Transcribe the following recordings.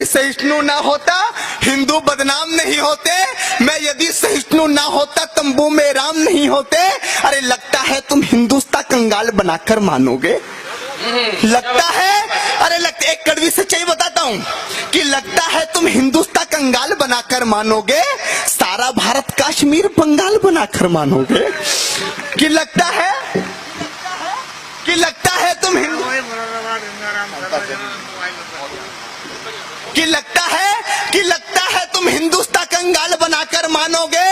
सहिष्णु ना होता हिंदू बदनाम नहीं होते, मैं यदि सहिष्णु ना होता तंबू में राम नहीं होते। अरे लगता है तुम हिंदुस्तान कंगाल बनाकर मानोगे, लगता है, अरे लगता, एक कड़वी सच्चाई बताता हूं कि लगता है तुम हिंदुस्तान कंगाल बनाकर मानोगे, सारा भारत कश्मीर बंगाल बनाकर मानोगे। कि लगता है तुम लगता है तुम हिंदुस्तान कंगाल बनाकर मानोगे,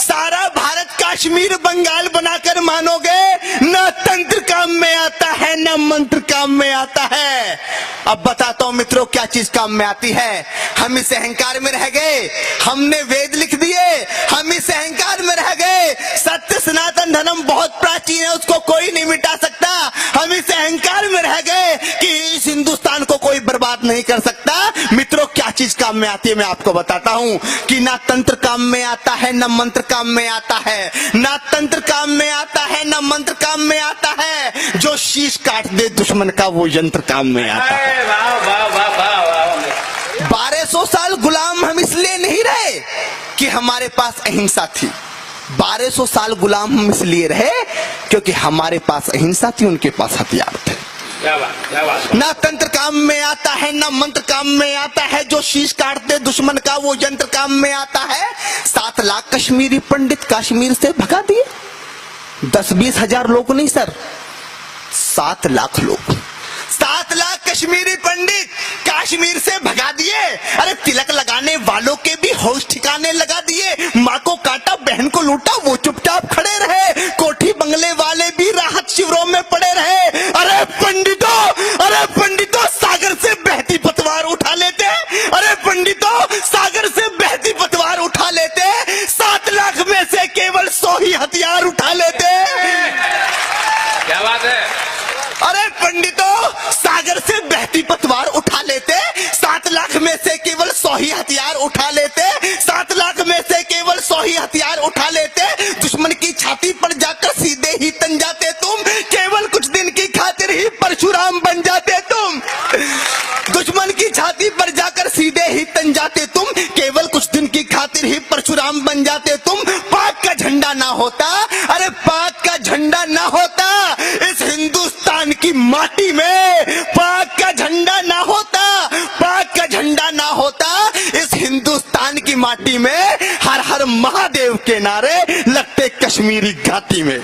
सारा भारत कश्मीर बंगाल बनाकर मानोगे। न तंत्र काम में आता है न मंत्र काम में आता है। अब बताता हूं मित्रों क्या चीज काम में आती है। हम इस अहंकार में रह गए, हमने वेद लिख दिए, हम इस अहंकार में रह गए। सत्य सनातन धर्म बहुत प्राचीन है, उसको कोई नहीं मिटा सकता। हम इस अहंकार में रह गए कि इस हिंदुस्तान को कोई बर्बाद नहीं कर सकता। मित्रों क्या चीज काम में आती है मैं आपको बताता हूं कि ना तंत्र काम में आता है न मंत्र काम में आता है, ना तंत्र काम में आता है न मंत्र काम में आता है। जो शीश काट दे दुश्मन का वो यंत्र काम में आता है। 1200 साल गुलाम हम इसलिए नहीं रहे कि हमारे पास अहिंसा थी, 1200 साल गुलाम हम इसलिए रहे क्योंकि हमारे पास अहिंसा थी, उनके पास हथियार थे। क्या बात। ना तंत्र काम में आता है ना मंत्र काम में आता है, जो शीश काटते दुश्मन का वो यंत्र काम में आता है। 7 लाख कश्मीरी पंडित कश्मीर से भगा दिए, 10-20 हजार लोग नहीं सर, 7 लाख लोग, 7 लाख कश्मीरी पंडित कश्मीर से भगा दिए। अरे तिलक लगाने वालों के भी होश ठिकाने लगा दिए। माँ को काटा बहन को लूटा वो चुपचाप खड़े रहे, कोठी बंगले वाले भी राहत शिविरों में पड़े रहे। अरे पंडितों सागर से बहती पतवार उठा लेते, अरे पंडितों सागर से बहती पतवार उठा लेते, 7 लाख में से केवल 100 ही हथियार उठा लेते। क्या बात है। अरे पंडितों सागर से बहती पतवार उठा लेते, 7 लाख में से केवल 100 ही हथियार उठा लेते, 7 लाख में से केवल 100 ही हथियार उठा लेते। दुश्मन की छाती पर जाकर सीधे ही तन जाते तुम, केवल कुछ दिन की खातिर ही परशुराम बन जाते तुम। दुश्मन की छाती पर जाकर सीधे ही तन जाते तुम, केवल कुछ दिन की खातिर ही परशुराम बन जाते तुम। पाक का झंडा ना होता, अरे पाक का झंडा ना होता इस हिंदुस्तान की माटी में, पाक का झंडा ना होता, पाक का झंडा ना होता इस हिंदुस्तान की माटी में, हर हर महादेव के नारे लगते कश्मीरी घाटी में।